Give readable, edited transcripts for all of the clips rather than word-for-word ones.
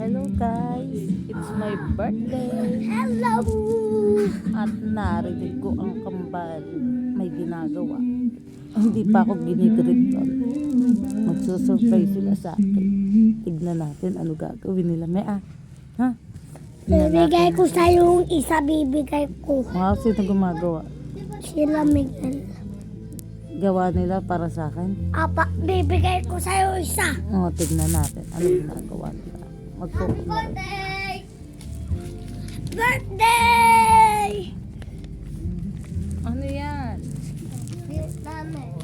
Hello guys, it's my birthday. Hello! At narinig ko ang kambal may ginagawa. Hindi pa ako ginigreet doon. Magsusurprise sila sa akin. Tignan natin ano gagawin nila. Ha? Bibigay ko sa yung isa, bibigay ko. Wow, sino gumagawa? Sila Miguel. Gawa nila para sa akin? Apa, bibigay ko sa yung isa. Tignan natin ano ginagawa nila. Magfocus na rin. Birthday! Birthday! Ano yan?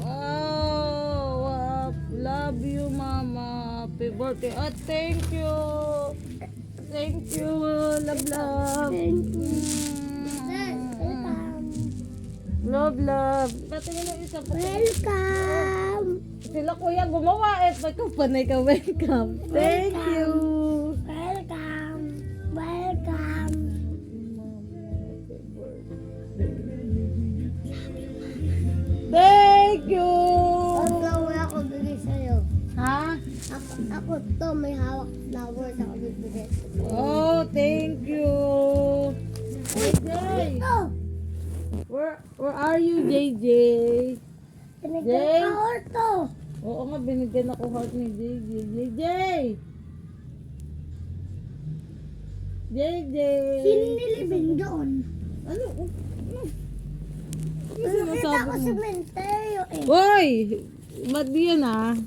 Wow, love you mama. Happy birthday. Thank you. Thank you. Love. Thank you. Love. Patingin ng isa pa. Welcome! Sila kuya gumawa Pagkapanay ka, welcome. Thank you. Welcome! Welcome! Thank you. Flower ako bigay sa'yo. Ha? Ako to, may hawak flowers ako bibigay. Thank you. JJ. Ito! Where are you, JJ? Pinagyan flower to. Oo nga, binigyan ako heart ni JJ. JJ! Sinilibing doon. Ano? Nakita ko sa menteryo eh. Hoy! Ba't yan ah?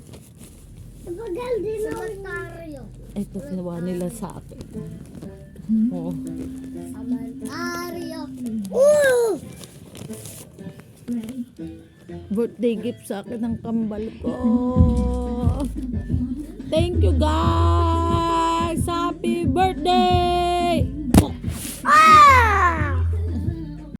Napagal din sa menteryo. Ito ginawa nila sa akin. Oo. Sa menteryo. Ooh! Birthday gift sa akin ng kambal ko. Thank you guys! Happy birthday!